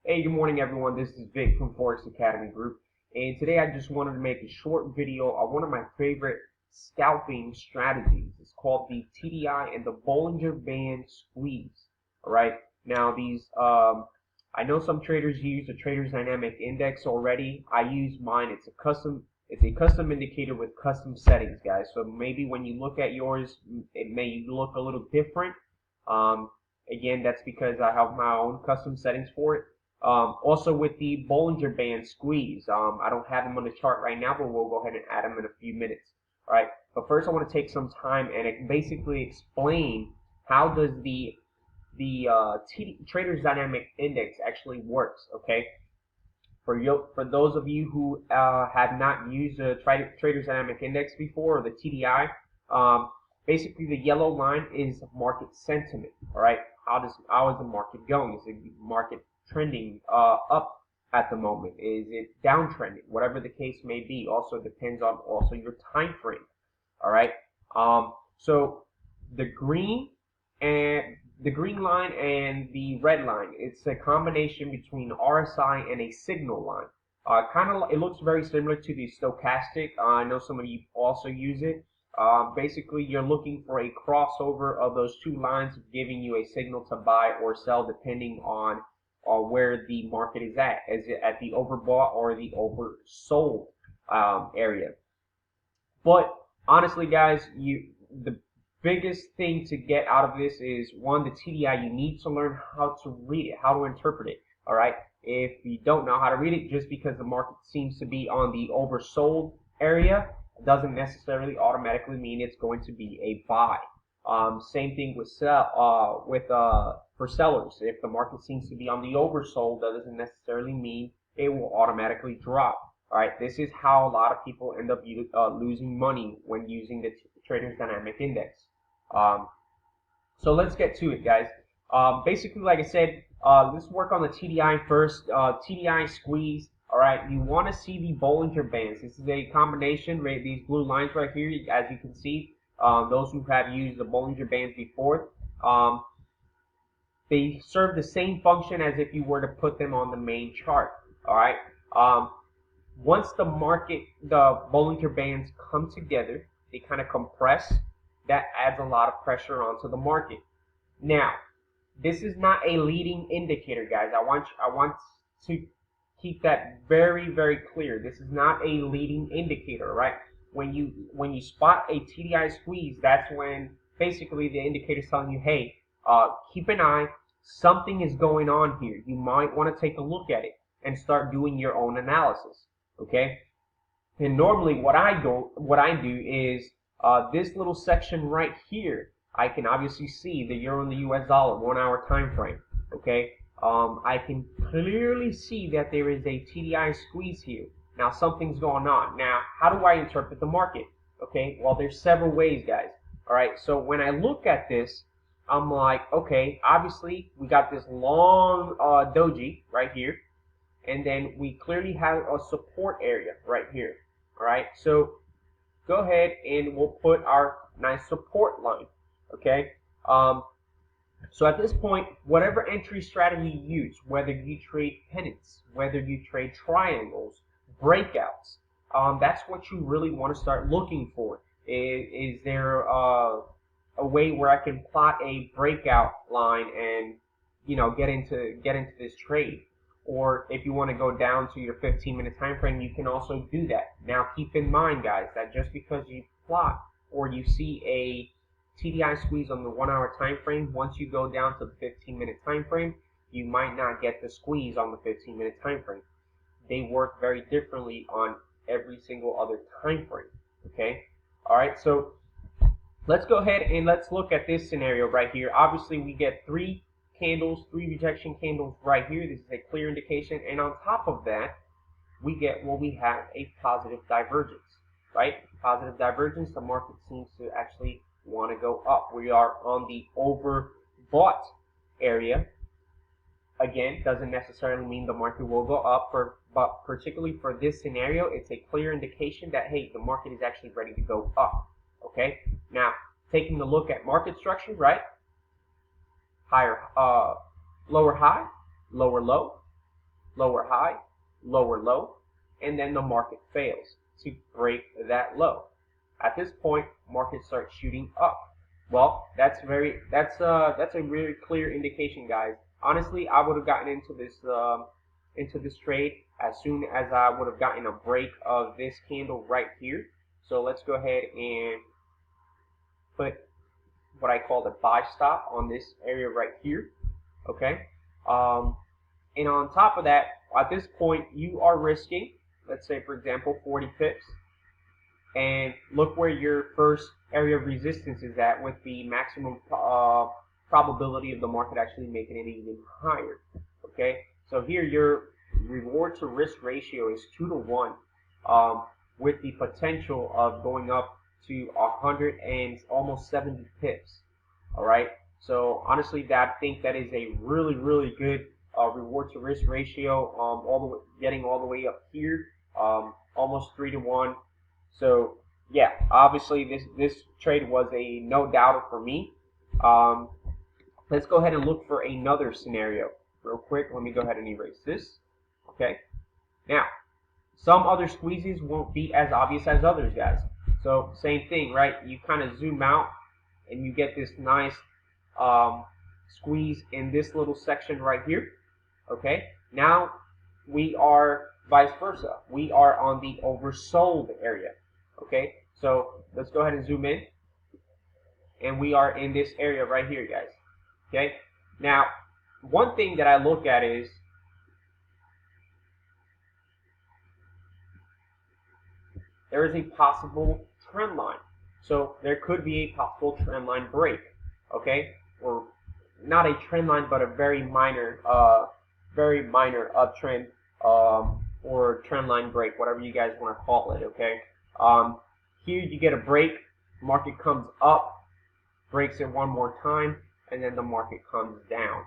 Hey, good morning everyone. This is Vic from Forex Academy Group. And today I just wanted to make a short video on one of my favorite scalping strategies. It's called the TDI and the Bollinger Band squeeze. Alright. Now I know some traders use the Traders Dynamic Index already. I use mine. It's a custom indicator with custom settings, guys. So maybe when you look at yours, it may look a little different. Again, that's because I have my own custom settings for it. Also with the Bollinger Band squeeze, I don't have them on the chart right now, but we'll go ahead and add them in a few minutes. All right, but first I want to take some time and basically explain how does the Traders Dynamic Index actually works. Okay, for those of you who have not used the Traders Dynamic Index before, or the TDI, basically the yellow line is market sentiment. All right, how is the market going? Is the market trending up at the moment? Is it downtrending? Whatever the case may be. Also depends on your time frame. All right. So the green line and the red line, it's a combination between RSI and a signal line. It looks very similar to the stochastic. I know some of you also use it. Basically, you're looking for a crossover of those two lines, giving you a signal to buy or sell depending on where the market is at. Is it at the overbought or the oversold area? But honestly, guys, the biggest thing to get out of this is, one, the TDI. You need to learn how to read it, how to interpret it. All right. If you don't know how to read it, just because the market seems to be on the oversold area, doesn't necessarily automatically mean it's going to be a buy. Same thing with for sellers. If the market seems to be on the oversold, that doesn't necessarily mean it will automatically drop. All right, this is how a lot of people end up losing money when using the Traders Dynamic Index. So let's get to it, guys. Basically, like I said, let's work on the TDI first. TDI squeeze. All right, you want to see the Bollinger Bands. This is a combination, right? These blue lines right here, as you can see, those who have used the Bollinger Bands before, they serve the same function as if you were to put them on the main chart. All right. Once the Bollinger Bands come together, they kind of compress. That adds a lot of pressure onto the market. Now, this is not a leading indicator, guys. I want to keep that very, very clear. This is not a leading indicator, right? When you spot a TDI squeeze, that's when basically the indicator is telling you, hey, keep an eye. Something is going on here. You might want to take a look at it and start doing your own analysis. Okay? And normally, what I do is this little section right here. I can obviously see the euro and the US dollar 1 hour time frame. Okay? I can clearly see that there is a TDI squeeze here. Now something's going on. Now, how do I interpret the market? Okay, well, there's several ways, guys. All right, so when I look at this, I'm like, okay, obviously we got this long doji right here, and then we clearly have a support area right here. All right, so go ahead and we'll put our nice support line. Okay. So at this point, whatever entry strategy you use, whether you trade pennants, whether you trade triangles, breakouts, that's what you really want to start looking for. Is there a way where I can plot a breakout line and get into this trade? Or if you want to go down to your 15-minute time frame, you can also do that. Now keep in mind, guys, that just because you plot or you see a TDI squeeze on the 1 hour time frame, once you go down to the 15-minute time frame, you might not get the squeeze on the 15-minute time frame. They work very differently on every single other time frame. Okay? All right, so let's go ahead and let's look at this scenario right here. Obviously, we get three rejection candles right here. This is a clear indication, and on top of that, we have a positive divergence, right? Positive divergence, the market seems to actually want to go up. We are on the overbought area. Again, doesn't necessarily mean the market will go up, but particularly for this scenario, it's a clear indication that, hey, the market is actually ready to go up. Okay, now taking a look at market structure, right? Lower high, lower low, lower high, lower low, and then the market fails to break that low. At this point, market starts shooting up. Well, that's a very clear indication, guys. Honestly, I would have gotten into this trade as soon as I would have gotten a break of this candle right here. So let's go ahead and put what I call the buy stop on this area right here. Okay. And on top of that, at this point, you are risking, let's say, for example, 40 pips. And look where your first area of resistance is at with the maximum probability of the market actually making it even higher. Okay, so here your reward to risk ratio is 2 to 1, with the potential of going up to 100 and almost 70 pips. All right, so honestly, I think that is a really, really good reward to risk ratio. Getting all the way up here, almost 3 to 1. So yeah, obviously this trade was a no doubter for me. Let's go ahead and look for another scenario real quick. Let me go ahead and erase this. Okay. Now, some other squeezes won't be as obvious as others, guys. So same thing, right? You kind of zoom out and you get this nice squeeze in this little section right here. Okay. Now we are vice versa. We are on the oversold area. Okay, so let's go ahead and zoom in. And we are in this area right here, guys. Okay, now one thing that I look at is there is a possible trend line. So there could be a possible trend line break. Okay, or not a trend line, but a very minor uptrend or trend line break, whatever you guys want to call it. Okay. Here you get a break, market comes up, breaks it one more time, and then the market comes down.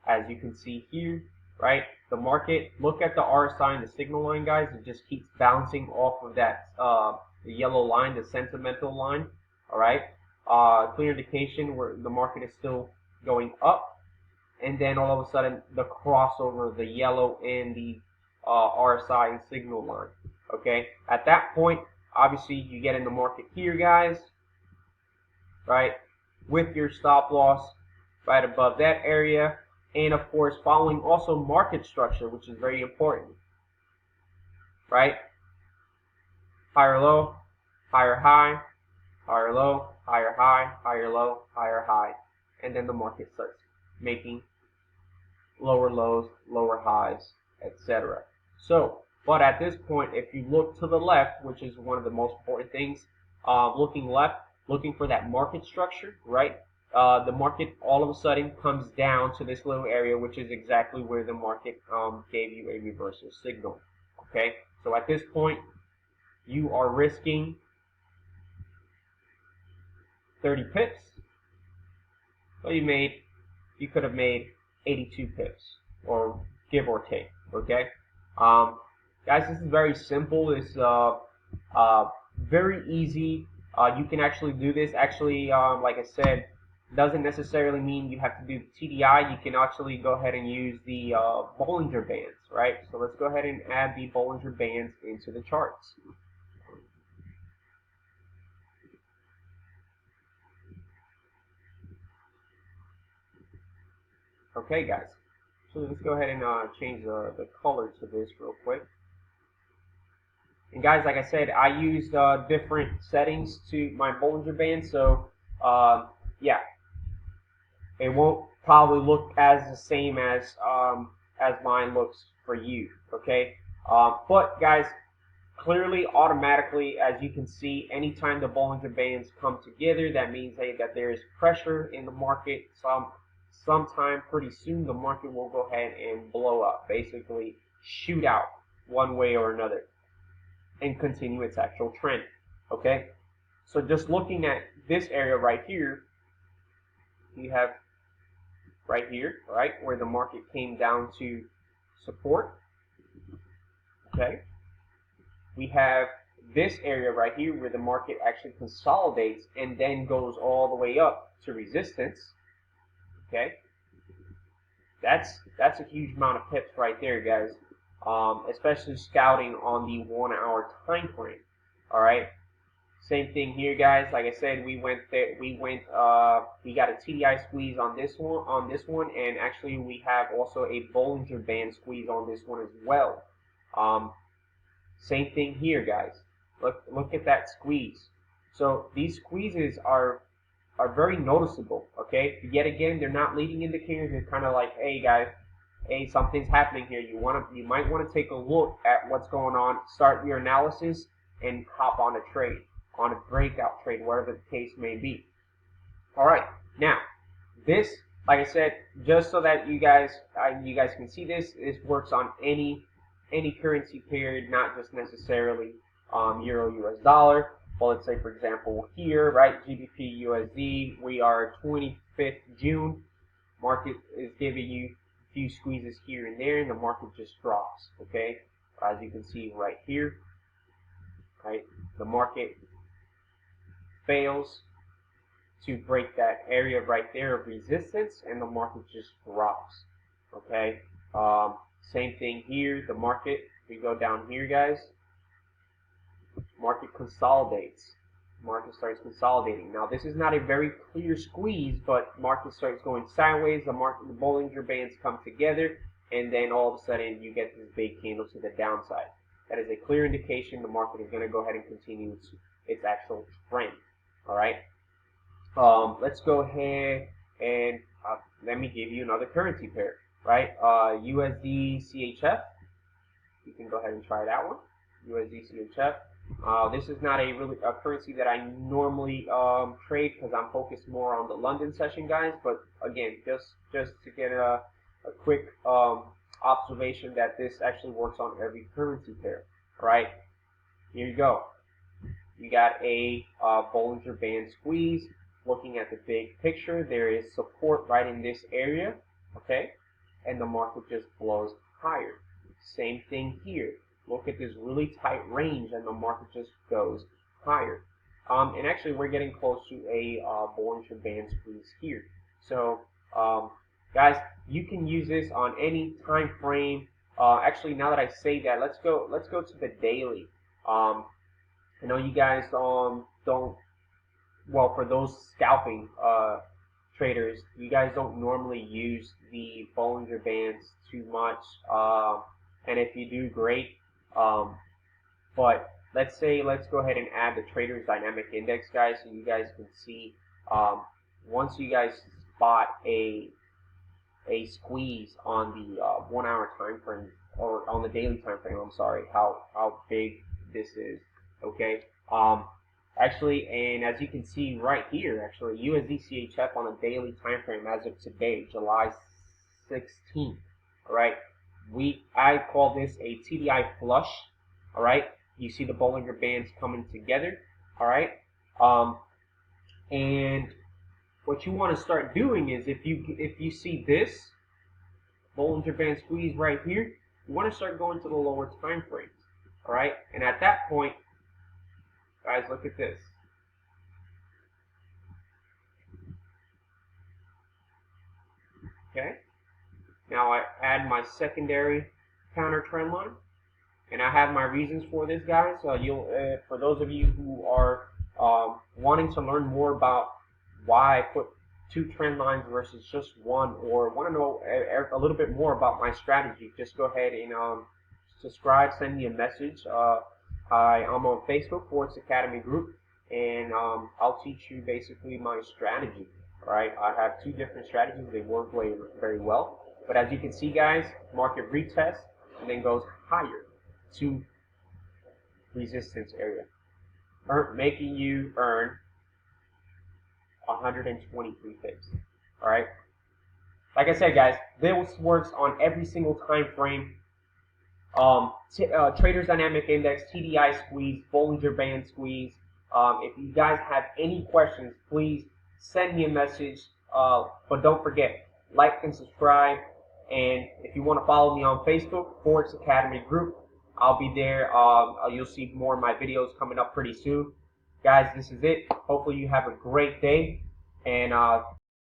As you can see here, right? The market, look at the RSI and the signal line, guys. It just keeps bouncing off of that the yellow line, the sentimental line. All right. Clear indication where the market is still going up, and then all of a sudden the crossover of the yellow and the RSI and signal line. Okay. At that point, obviously, you get in the market here, guys, right, with your stop loss right above that area, and of course, following also market structure, which is very important, right? Higher low, higher high, higher low, higher high, higher low, higher high, and then the market starts making lower lows, lower highs, etc. So, but at this point, if you look to the left, which is one of the most important things, looking left, looking for that market structure, right? The market all of a sudden comes down to this little area, which is exactly where the market gave you a reversal signal. Okay, so at this point, you are risking 30 pips. So you could have made 82 pips, or give or take. Okay. Guys, this is very simple. It's very easy. You can actually do this. Actually, like I said, doesn't necessarily mean you have to do the TDI. You can actually go ahead and use the Bollinger Bands, right? So let's go ahead and add the Bollinger Bands into the charts. Okay, guys. So let's go ahead and change the color to this real quick. And guys, like I said, I used different settings to my Bollinger Band, so yeah, it won't probably look as the same as mine looks for you. Okay, but guys, clearly, automatically, as you can see, anytime the Bollinger Bands come together, that means that there is pressure in the market. Sometime pretty soon, the market will go ahead and blow up, basically shoot out one way or another, and continue its actual trend. Okay, so just looking at this area right here, you have right here, right, where the market came down to support. Okay, we have this area right here where the market actually consolidates and then goes all the way up to resistance. Okay, that's a huge amount of pips right there, guys. especially scouting on the 1 hour time frame. All right. Same thing here, guys. Like I said, we got a TDI squeeze on this one, and actually we have also a Bollinger Band squeeze on this one as well. Same thing here, guys. Look at that squeeze. So these squeezes are very noticeable. Okay. Yet again, they're not leading indicators. They're kind of like, hey guys, hey, something's happening here. You might want to take a look at what's going on. Start your analysis and hop on a trade, on a breakout trade, whatever the case may be. All right. Now, this, like I said, just so that you guys can see this works on any currency period, not just necessarily euro US dollar. Well, let's say for example here, right, GBP USD, we are 25th June. Market is giving you a few squeezes here and there, and the market just drops. Okay, as you can see right here, right, the market fails to break that area right there of resistance, and the market just drops. Okay, same thing here. The market, we go down here, guys. Market consolidates. Market starts consolidating. Now, this is not a very clear squeeze, but market starts going sideways. The Bollinger Bands come together, and then all of a sudden you get this big candle to the downside. That is a clear indication the market is going to go ahead and continue its actual trend. All right. Let's go ahead and let me give you another currency pair. Right. USD CHF. You can go ahead and try that one. USD CHF. This is not a currency that I normally trade because I'm focused more on the London session, guys. But again, just to get a quick observation that this actually works on every currency pair. All right, here you go. You got a Bollinger Band squeeze. Looking at the big picture, there is support right in this area. Okay, and the market just blows higher. Same thing here. Look at this really tight range, and the market just goes higher. And actually, we're getting close to a Bollinger Band squeeze here. So, guys, you can use this on any time frame. Actually, now that I say that, let's go to the daily. I know you guys don't. Well, for those scalping traders, you guys don't normally use the Bollinger Bands too much. And if you do, great. But let's go ahead and add the Trader's Dynamic Index, guys, so you guys can see once you guys spot a squeeze on the 1 hour time frame, or on the daily time frame, I'm sorry, how big this is. Okay. Actually, and as you can see right here, actually, USD CHF on a daily time frame as of today, July 16th. All right. I call this a TDI flush. All right, you see the Bollinger Bands coming together. All right, and what you want to start doing is if you see this Bollinger Band squeeze right here, you want to start going to the lower time frames. All right, and at that point, guys, look at this. Okay. Now I add my secondary counter trend line, and I have my reasons for this, guys. For those of you who are wanting to learn more about why I put 2 trend lines versus just one, or want to know a little bit more about my strategy, just go ahead and subscribe, send me a message. I'm on Facebook, Forex Academy Group, and I'll teach you basically my strategy. All right, I have 2 different strategies. They work very well. But as you can see, guys, market retests and then goes higher to resistance area, making you earn 123 pips. All right. Like I said, guys, this works on every single time frame. Trader's Dynamic Index, TDI squeeze, Bollinger Band squeeze. If you guys have any questions, please send me a message. But don't forget, like and subscribe. And if you want to follow me on Facebook, Forex Academy Group, I'll be there. You'll see more of my videos coming up pretty soon. Guys, this is it. Hopefully you have a great day. And